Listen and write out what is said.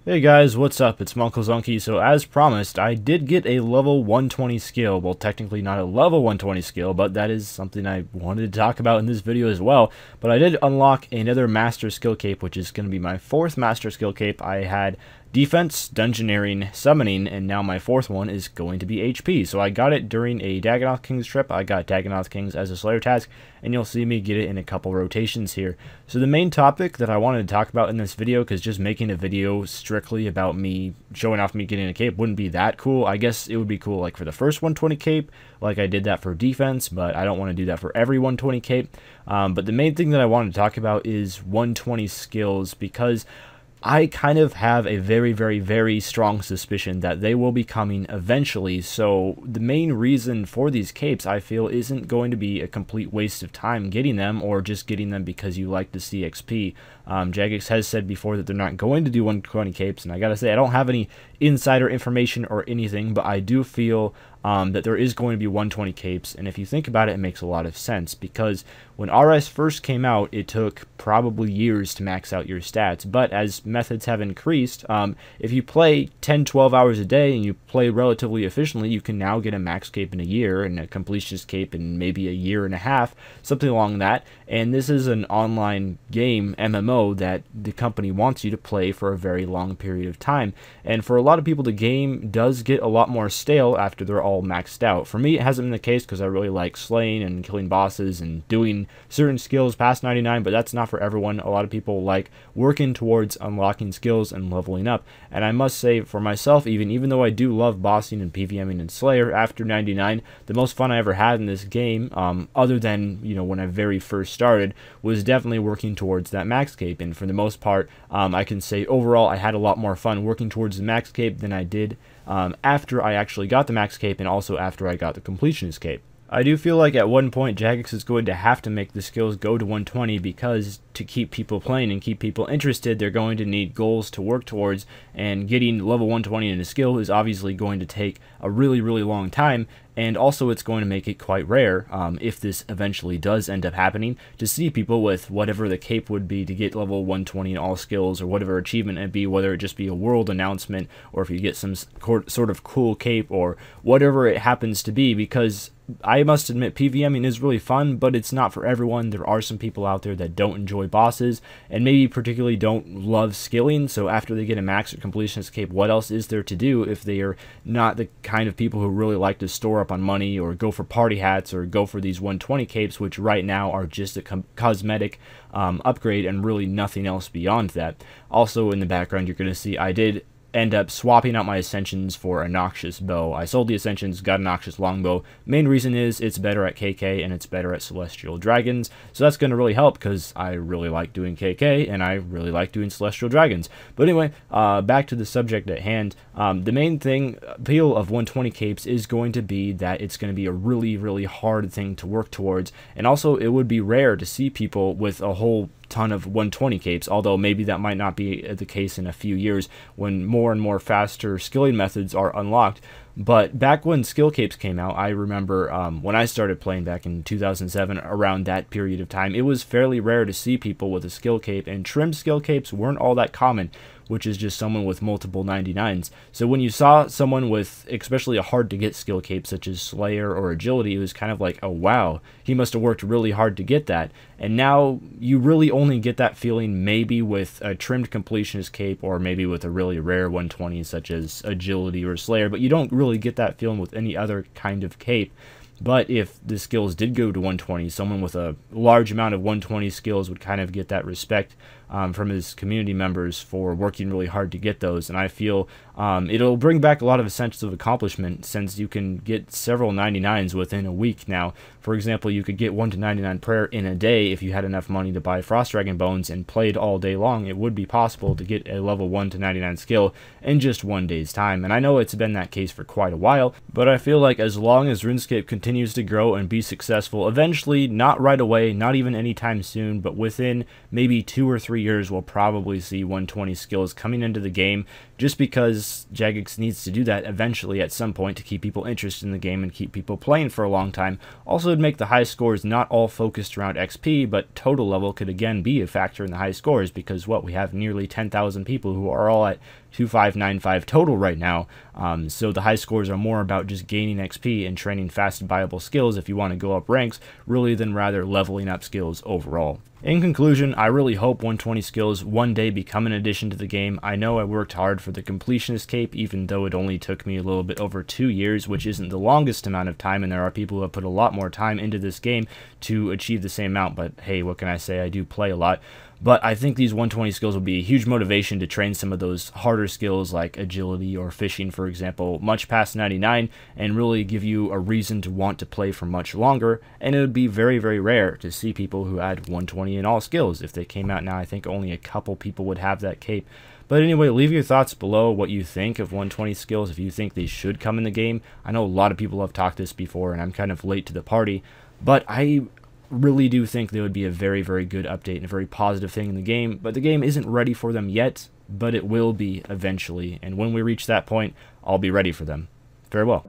Hey guys, what's up? It's munclesonkey. So as promised, I did get a level 120 skill. Well, technically not a level 120 skill, but that is something I wanted to talk about in this video as well. But I did unlock another master skill cape, which is going to be my fourth master skill cape. I had defense, dungeoneering, summoning, and now my fourth one is going to be HP. So I got it during a Dagannoth Kings trip. I got Dagannoth Kings as a Slayer task, and you'll see me get it in a couple rotations here. So the main topic that I wanted to talk about in this video, because just making a video strictly about me showing off me getting a cape wouldn't be that cool. I guess it would be cool like for the first 120 cape, like I did that for defense, but I don't want to do that for every 120 cape. But the main thing that I wanted to talk about is 120 skills, because I kind of have a very strong suspicion that they will be coming eventually. So the main reason for these capes, I feel, isn't going to be a complete waste of time getting them, or just getting them because you like to see XP. Jagex has said before that they're not going to do 120 capes, and I gotta say, I don't have any insider information or anything, but I do feel that there is going to be 120 capes. And if you think about it, it makes a lot of sense, because when RS first came out, it took probably years to max out your stats. But as methods have increased, if you play 10-12 hours a day and you play relatively efficiently, you can now get a max cape in a year and a completionist cape in maybe a year and a half, something along that. And this is an online game, MMO, that the company wants you to play for a very long period of time. And for a lot of people, the game does get a lot more stale after they're all maxed out. For me, it hasn't been the case, because I really like slaying and killing bosses and doing certain skills past 99, but that's not for everyone. A lot of people like working towards unlocking skills and leveling up. And I must say, for myself, even though I do love bossing and PVMing and Slayer after 99, the most fun I ever had in this game, other than, you know, when I very first started, was definitely working towards that max cape. And for the most part, I can say overall I had a lot more fun working towards the max cape than I did after I actually got the max cape, and also after I got the completionist cape. I do feel like at one point Jagex is going to have to make the skills go to 120, because to keep people playing and keep people interested, they're going to need goals to work towards, and getting level 120 in a skill is obviously going to take a really long time. And also, it's going to make it quite rare, if this eventually does end up happening, to see people with whatever the cape would be to get level 120 in all skills, or whatever achievement it be, whether it just be a world announcement, or if you get some sort of cool cape, or whatever it happens to be. Because I must admit, PVMing is really fun, but it's not for everyone. There are some people out there that don't enjoy bosses, and maybe particularly don't love skilling, so after they get a max or completionist cape, what else is there to do if they are not the kind of people who really like to store up on money, or go for party hats, or go for these 120 capes, which right now are just a cosmetic upgrade and really nothing else beyond that. Also in the background, you're going to see I did end up swapping out my Ascensions for a Noxious bow. I sold the Ascensions, got a Noxious longbow. Main reason is it's better at KK and it's better at Celestial Dragons, so that's going to really help, because I really like doing KK and I really like doing Celestial Dragons. But anyway, back to the subject at hand. The main appeal of 120 capes is going to be that it's going to be a really hard thing to work towards, and also it would be rare to see people with a whole ton of 120 capes, although maybe that might not be the case in a few years when more and more faster skilling methods are unlocked. But back when skill capes came out, I remember when I started playing back in 2007, around that period of time, it was fairly rare to see people with a skill cape, and trimmed skill capes weren't all that common, which is just someone with multiple 99s. So when you saw someone with especially a hard to get skill cape such as Slayer or Agility, it was kind of like, oh wow, he must have worked really hard to get that. And now you really only get that feeling maybe with a trimmed completionist cape, or maybe with a really rare 120 such as Agility or Slayer, but you don't really get that feeling with any other kind of cape. But if the skills did go to 120, someone with a large amount of 120 skills would kind of get that respect from his community members for working really hard to get those. And I feel it'll bring back a lot of a sense of accomplishment, since you can get several 99s within a week now. For example, you could get 1 to 99 prayer in a day if you had enough money to buy Frost Dragon Bones and played all day long. It would be possible to get a level 1 to 99 skill in just 1 day's time. And I know it's been that case for quite a while, but I feel like as long as Runescape continues to grow and be successful, eventually, not right away, not even anytime soon, but within maybe 2 or 3 years, we'll probably see 120 skills coming into the game, just because Jagex needs to do that eventually at some point to keep people interested in the game and keep people playing for a long time. Also, to make the high scores not all focused around XP, but total level could again be a factor in the high scores, because we have nearly 10,000 people who are all at 2595 total right now. So the high scores are more about just gaining XP and training fast and viable skills if you want to go up ranks, really than rather leveling up skills overall. In conclusion, I really hope 120 skills one day become an addition to the game. I know I worked hard for the completionist cape, even though it only took me a little bit over 2 years, which isn't the longest amount of time, and there are people who have put a lot more time into this game to achieve the same amount, but hey, what can I say? I do play a lot. But I think these 120 skills will be a huge motivation to train some of those harder skills like agility or fishing, for example, much past 99, and really give you a reason to want to play for much longer. And it would be very, very rare to see people who had 120 in all skills. If they came out now, I think only a couple people would have that cape. But anyway, leave your thoughts below what you think of 120 skills, if you think they should come in the game. I know a lot of people have talked this before, and I'm kind of late to the party, but I really do think they would be a very, very good update and a very positive thing in the game, but the game isn't ready for them yet, but it will be eventually, and when we reach that point, I'll be ready for them. Farewell.